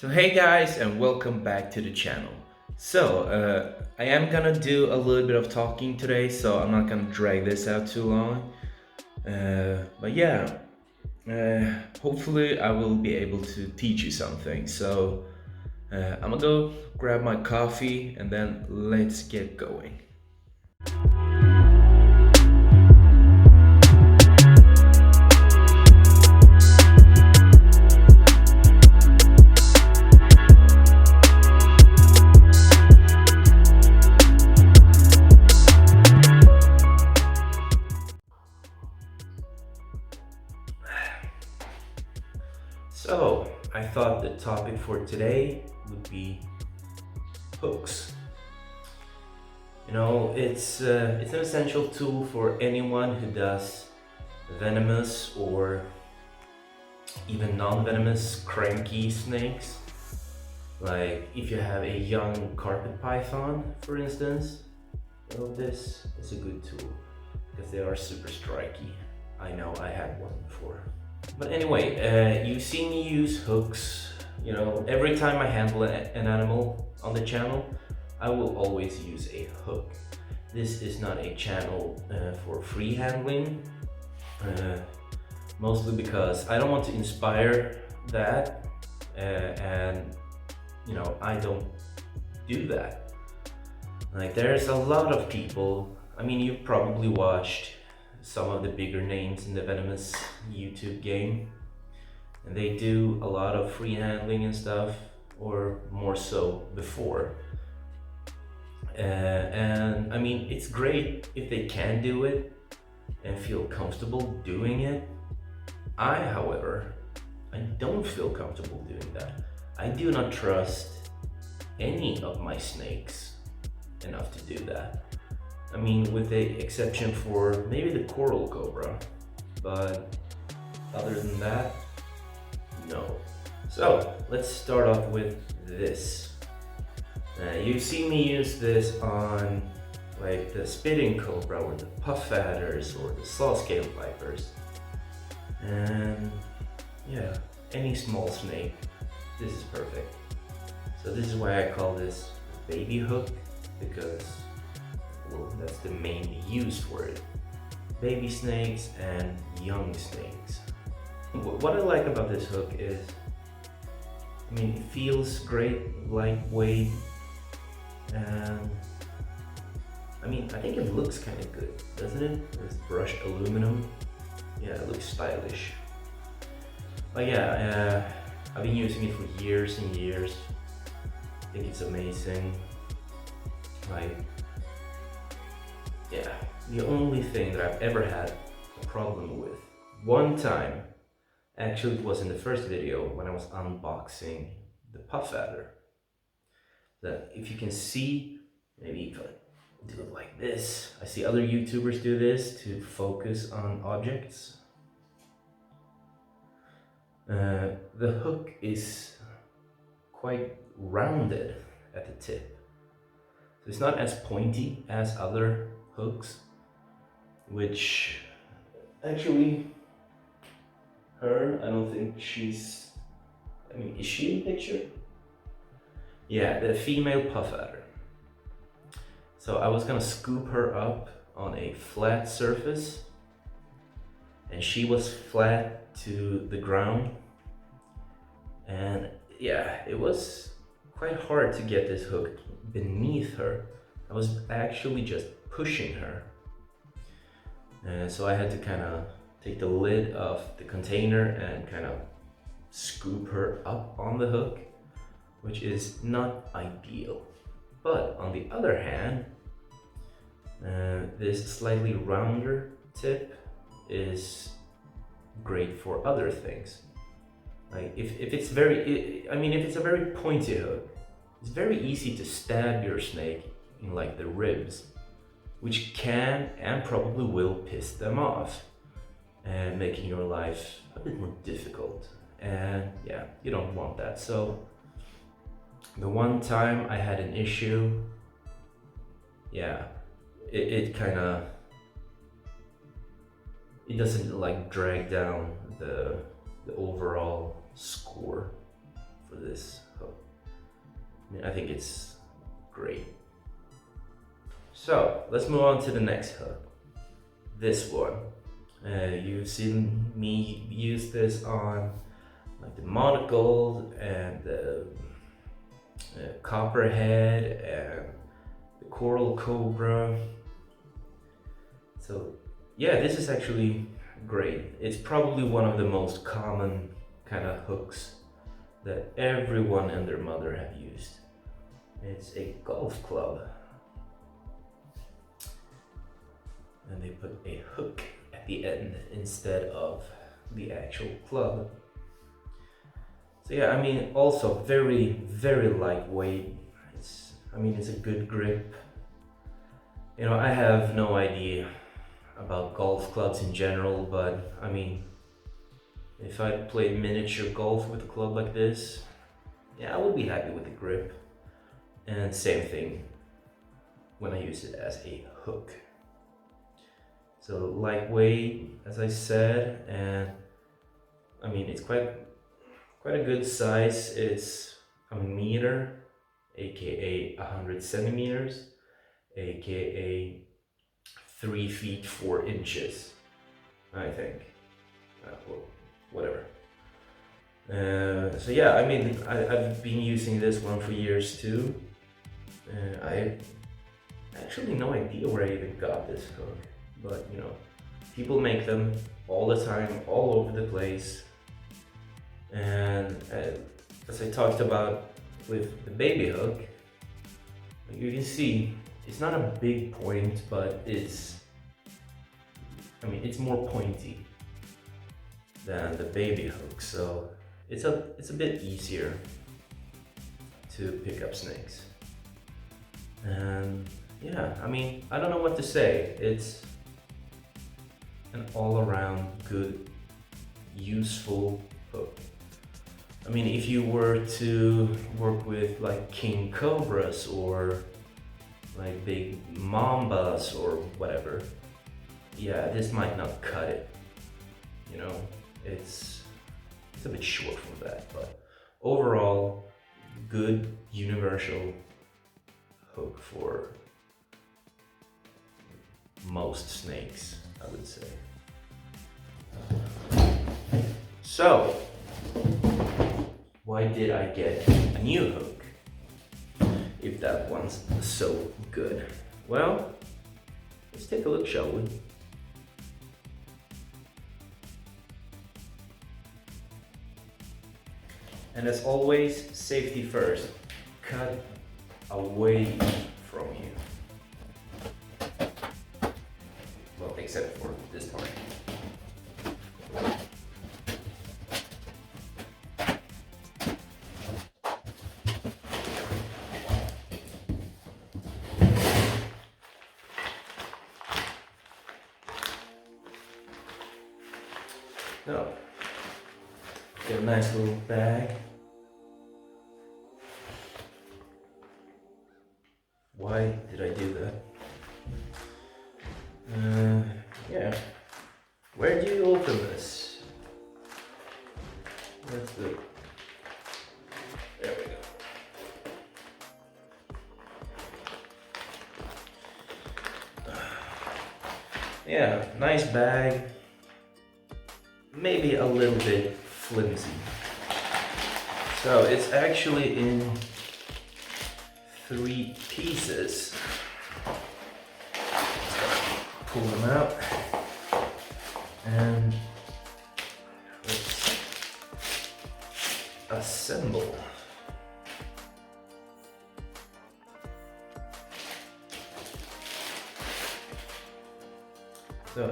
So hey guys, and welcome back to the channel. I am gonna do a little bit of talking today, so I'm not gonna drag this out too long. Hopefully I will be able to teach you something. I'm gonna go grab my coffee and then let's get going. I thought the topic for today would be hooks. It's an essential tool for anyone who does venomous or even non-venomous cranky snakes. Like if you have a young carpet python, for instance, this is a good tool because they are super striky. I know I had one before. But anyway, you see me use hooks. Every time I handle an animal on the channel, I will always use a hook. This is not a channel for free handling, mostly because I don't want to inspire that, and I don't do that. Like there's a lot of people, you've probably watched some of the bigger names in the venomous YouTube game, and they do a lot of free handling and stuff, or more so before. It's great if they can do it and feel comfortable doing it. However, I don't feel comfortable doing that. I do not trust any of my snakes enough to do that. With the exception for maybe the coral cobra, but other than that, no. So let's start off with this. You see me use this on like the spitting cobra or the puff adders or the saw-scale vipers. And yeah, any small snake, this is perfect. So this is why I call this baby hook, because that's the main use for it. Baby snakes and young snakes. What I like about this hook is, it feels great, lightweight, and I think it looks kind of good, doesn't it? It's brushed aluminum. Yeah, it looks stylish. But yeah, I've been using it for years and years. I think it's amazing. The only thing that I've ever had a problem with, one time, actually it was in the first video when I was unboxing the puff adder. That if you can see, maybe if I do it like this, I see other YouTubers do this to focus on objects. The hook is quite rounded at the tip. So it's not as pointy as other hooks, which actually her, I don't think she's, is she in the picture? Yeah, the female puff adder. So I was gonna scoop her up on a flat surface, and she was flat to the ground. And yeah, it was quite hard to get this hook beneath her. I was actually just pushing her. So I had to kind of take the lid off the container and kind of scoop her up on the hook, which is not ideal. But on the other hand, this slightly rounder tip is great for other things. Like if it's if it's a very pointy hook, it's very easy to stab your snake in like the ribs, which can and probably will piss them off, and making your life a bit more difficult. And yeah, you don't want that. So the one time I had an issue, yeah, it kind of, it doesn't like drag down the overall score for this I think it's great. So let's move on to the next hook. This one. You've seen me use this on like the monocle and the copperhead and the coral cobra. So yeah, this is actually great. It's probably one of the most common kind of hooks that everyone and their mother have used. It's a golf club. And they put a hook at the end instead of the actual club. So yeah, I mean, also very, very lightweight. It's a good grip. You know, I have no idea about golf clubs in general, but I mean, if I played miniature golf with a club like this, yeah, I would be happy with the grip. And same thing when I use it as a hook. So lightweight, as I said, and I mean, it's quite a good size. It's a meter, aka 100 centimeters, aka 3 feet 4 inches, I think. Well, whatever. So yeah, I mean, I've been using this one for years too. I actually no idea where I even got this hook, but you know, people make them all the time, all over the place. And as I talked about with the baby hook, you can see it's not a big point, but it's more pointy than the baby hook, so it's a bit easier to pick up snakes. And yeah, I mean, I don't know what to say. It's an all-around good, useful hook. I mean, if you were to work with like king cobras or like big mambas or whatever, yeah, this might not cut it. You know, it's a bit short for that, but overall, good universal hook for most snakes, I would say. So, why did I get a new hook if that one's so good? Well, let's take a look, shall we? And as always, safety first. Cut away from you. Well, except for this part. Now, get a nice little bag. Why did I do that? Yeah. Where do you open this? Let's do. There we go. Yeah, nice bag. Maybe a little bit flimsy. So it's actually in 3 pieces. Pull them out and let's assemble. So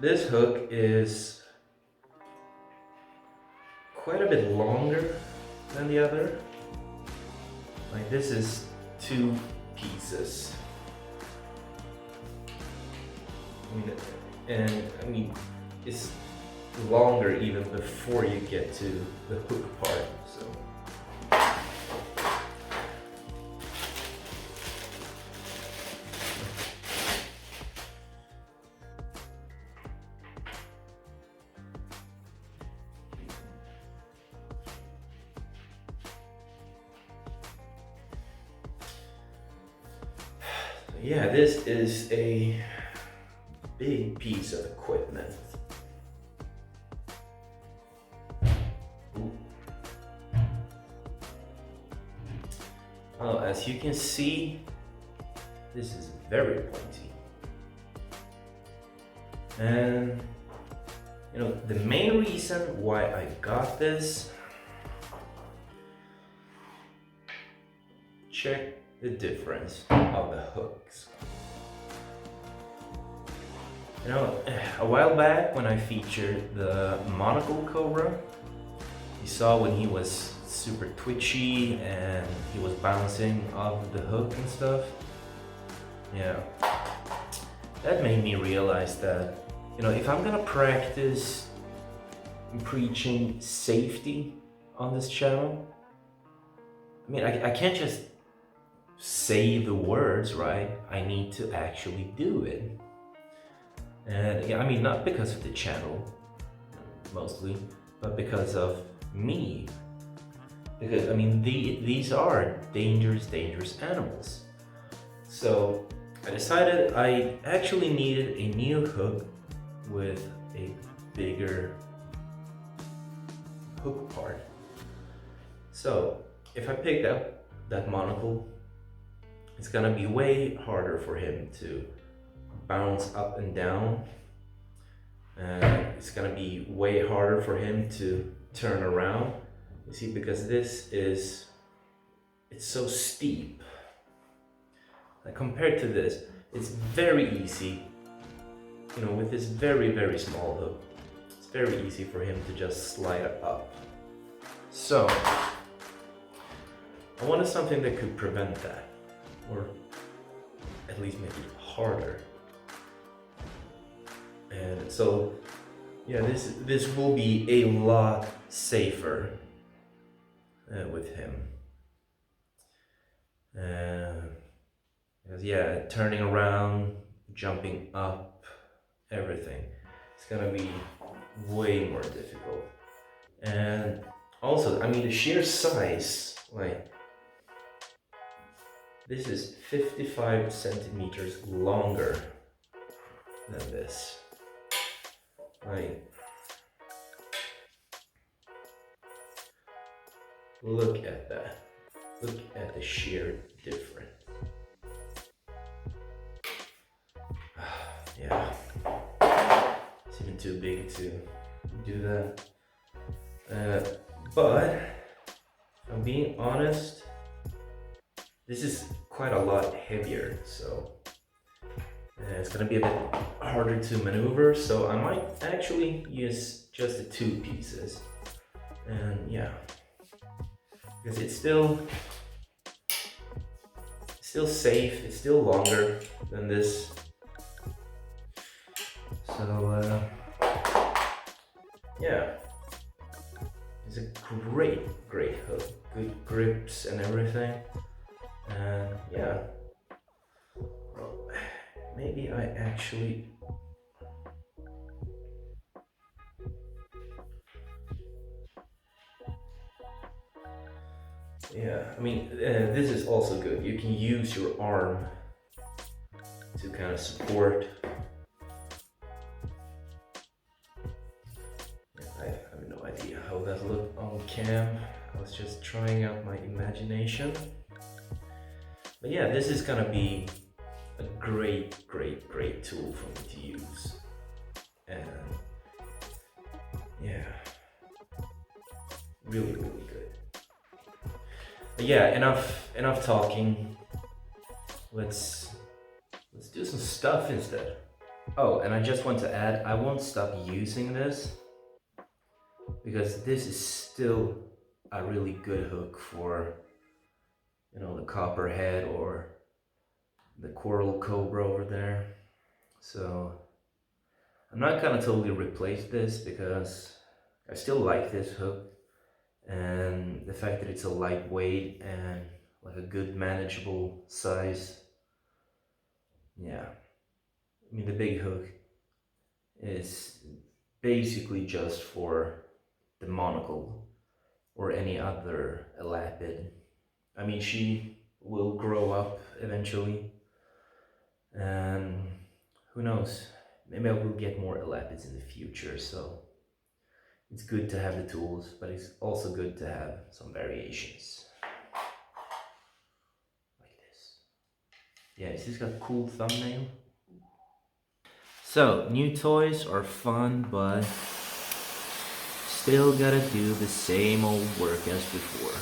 this hook is quite a bit longer than the other. Like this is 2 pieces. I mean, it's longer even before you get to the hook part. So. Yeah, this is a big piece of equipment. Ooh. Well, as you can see, this is very pointy. And the main reason why I got this, check the difference of the hooks. A while back when I featured the monocle cobra, you saw when he was super twitchy and he was bouncing off the hook and stuff. Yeah, that made me realize that, if I'm gonna practice preaching safety on this channel, I can't just say the words, right? I need to actually do it. And yeah, not because of the channel, mostly, but because of me. Because, these are dangerous animals. So I decided I actually needed a new hook with a bigger hook part. So if I pick up that monocle, it's gonna be way harder for him to bounce up and down. It's gonna be way harder for him to turn around. You see, because it's so steep. Compared to this, it's very easy, with this very, very small hook, it's very easy for him to just slide up. So, I wanted something that could prevent that, or at least make it harder. And so, yeah, this will be a lot safer with him. Because yeah, turning around, jumping up, everything, it's gonna be way more difficult. And also, the sheer size, like, this is 55 centimeters longer than this. Like, look at that. Look at the sheer difference. Yeah, it's even too big to do that. But if I'm being honest, this is quite a lot heavier, so it's gonna be a bit harder to maneuver. So I might actually use just the 2 pieces, and yeah, because it's still safe. It's still longer than this. So yeah, it's a great hook, good grips and everything. And yeah, well, maybe I actually this is also good. You can use your arm to kind of support. I have no idea how that looked on cam. I was just trying out my imagination. But yeah, this is gonna be a great tool for me to use. And yeah, really good. But yeah, enough talking. Let's do some stuff instead. Oh, and I just want to add, I won't stop using this because this is still a really good hook for, the copperhead or the coral cobra over there. So I'm not gonna totally replace this because I still like this hook, and the fact that it's a lightweight and like a good manageable size. Yeah, the big hook is basically just for the monocle or any other elapid. She will grow up eventually, And who knows? Maybe I will get more elapids in the future. So it's good to have the tools, but it's also good to have some variations like this. Yeah, this has got a cool thumbnail. So new toys are fun, but still gotta do the same old work as before.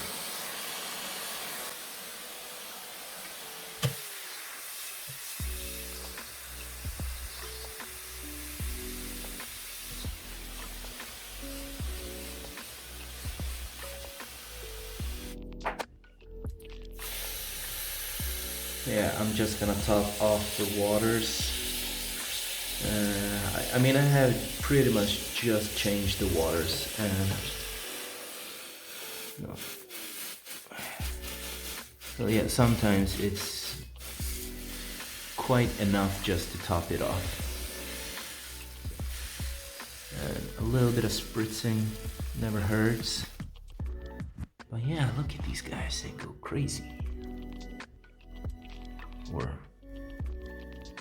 Yeah, I'm just gonna top off the waters. I mean, I have pretty much just changed the waters, and no. So yeah, sometimes it's quite enough just to top it off. And a little bit of spritzing never hurts. But yeah, look at these guys, they go crazy. Or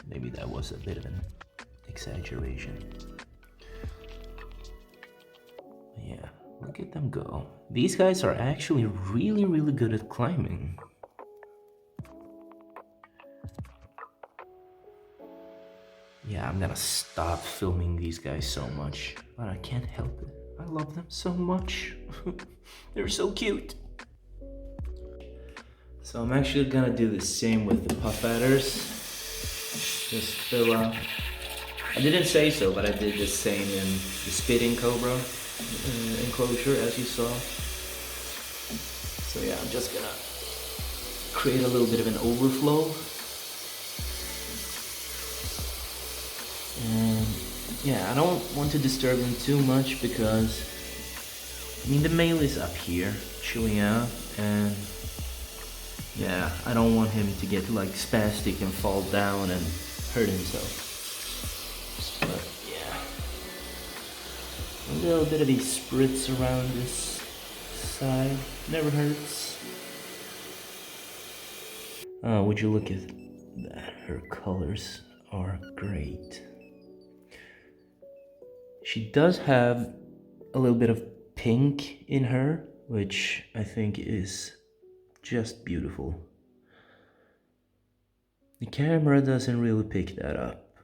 maybe that was a bit of an exaggeration. But yeah, look at them go. These guys are actually really, really good at climbing. Yeah, I'm gonna stop filming these guys so much, but I can't help it. I love them so much. They're so cute. So I'm actually gonna do the same with the puff adders. Just fill up. I didn't say so, but I did the same in the spitting cobra enclosure, as you saw. So yeah, I'm just gonna create a little bit of an overflow. And yeah, I don't want to disturb them too much because, I mean, the male is up here chilling out, and yeah, I don't want him to get like spastic and fall down and hurt himself. But yeah, a little bit of a spritz around this side never hurts. Oh, would you look at that? Her colors are great. She does have a little bit of pink in her, which I think is just beautiful. The camera doesn't really pick that up.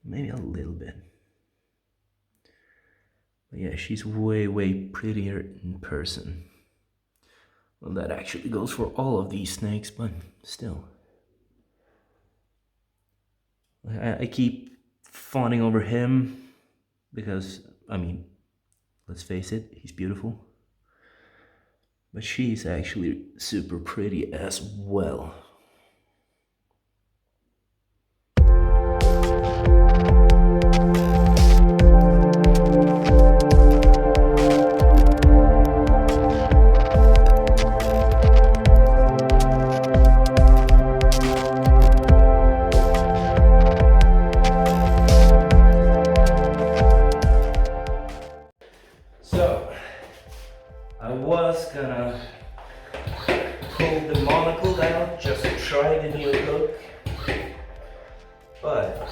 Maybe a little bit. But yeah, she's way, way prettier in person. Well, that actually goes for all of these snakes, but still. I keep fawning over him because, I mean, let's face it, he's beautiful. But she's actually super pretty as well. So, I was gonna pull the monocle down just to try the new look, but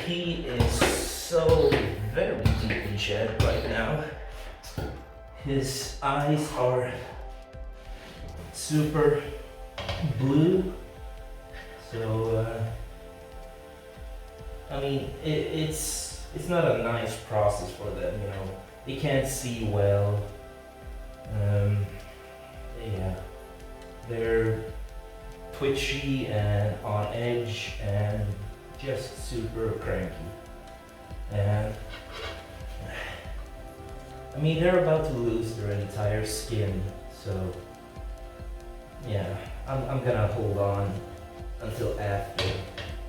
he is so very deep in shed right now. His eyes are super blue, so I mean it's not a nice process for them, you know. They can't see well. Yeah, they're twitchy and on edge and just super cranky. And I mean, they're about to lose their entire skin, so yeah, I'm gonna hold on until after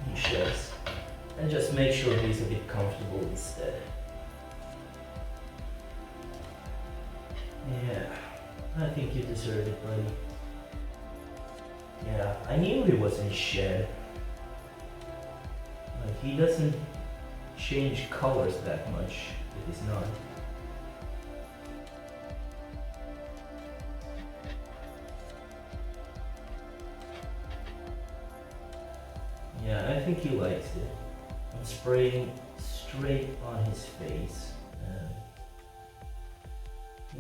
he sheds and just make sure he's a bit comfortable instead. Yeah, I think you deserve it, buddy. Yeah, I knew he was in shed. Like, he doesn't change colors that much if he's not. Yeah, I think he likes it. I'm spraying straight on his face.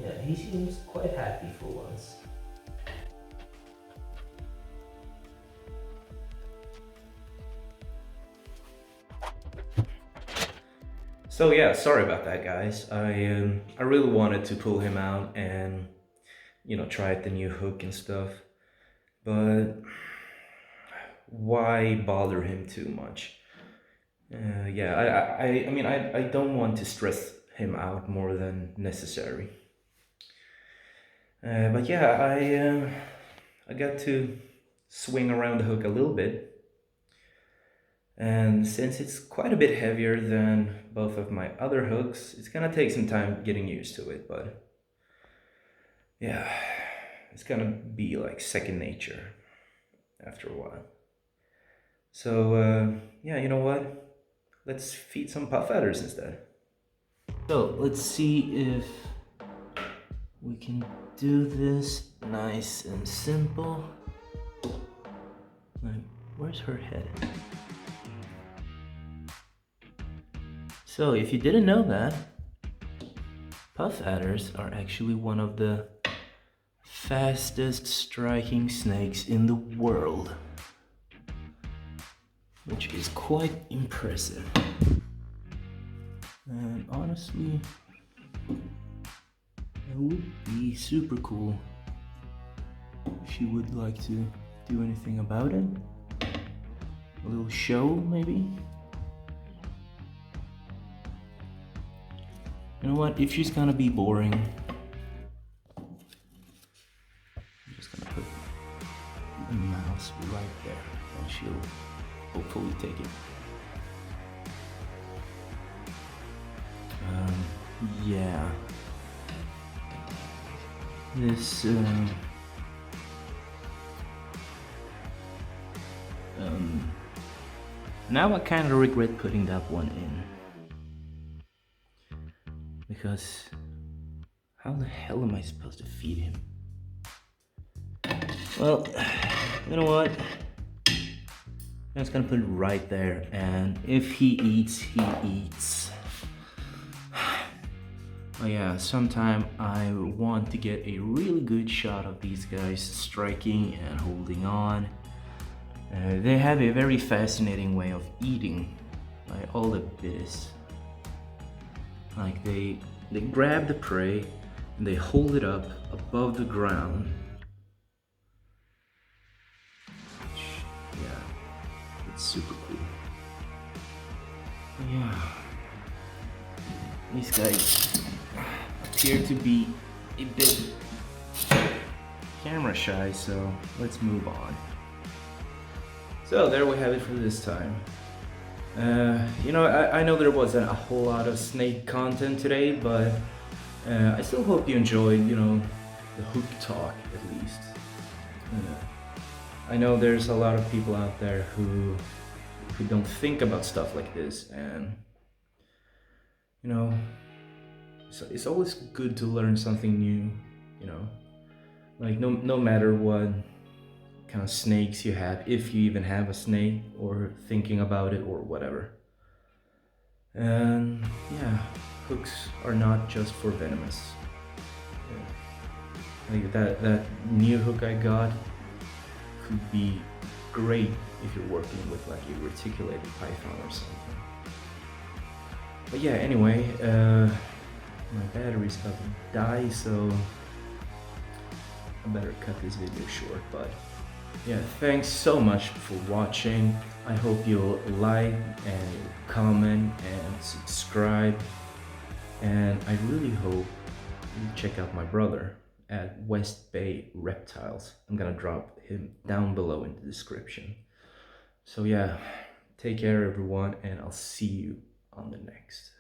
Yeah, he seems quite happy for once. So yeah, sorry about that, guys. I really wanted to pull him out and try out the new hook and stuff, but why bother him too much? Yeah, I mean, I don't want to stress him out more than necessary. But yeah, I got to swing around the hook a little bit, and since it's quite a bit heavier than both of my other hooks, it's gonna take some time getting used to it, but yeah, it's gonna be like second nature after a while. So yeah, you know what? Let's feed some puff adders instead. So let's see if we can do this nice and simple. Like, where's her head? So if you didn't know that, puff adders are actually one of the fastest striking snakes in the world, which is quite impressive. And honestly, it would be super cool if you would like to do anything about it. A little show, maybe? You know what? If she's gonna be boring, I'm just gonna put the mouse right there and she'll hopefully take it. Yeah. This, now I kind of regret putting that one in. Because how the hell am I supposed to feed him? Well, you know what? I'm just gonna put it right there, and if he eats, he eats. Oh yeah, sometime I want to get a really good shot of these guys striking and holding on. They have a very fascinating way of eating, like all the bits. Like they grab the prey and they hold it up above the ground. Yeah, it's super cool. Yeah, these guys appear to be a bit camera shy, so let's move on. So there we have it for this time. I know there wasn't a whole lot of snake content today, but I still hope you enjoyed, the hook talk at least. I know there's a lot of people out there who don't think about stuff like this, and so it's always good to learn something new. Like no matter what kind of snakes you have, if you even have a snake, or thinking about it or whatever. And yeah, hooks are not just for venomous. Like that new hook I got could be great if you're working with like a reticulated python or something. But yeah, anyway, my battery's about to die, so I better cut this video short. But yeah, thanks so much for watching. I hope you'll like and comment and subscribe. And I really hope you check out my brother at West Bay Reptiles. I'm gonna drop him down below in the description. So yeah, take care everyone, and I'll see you on the next.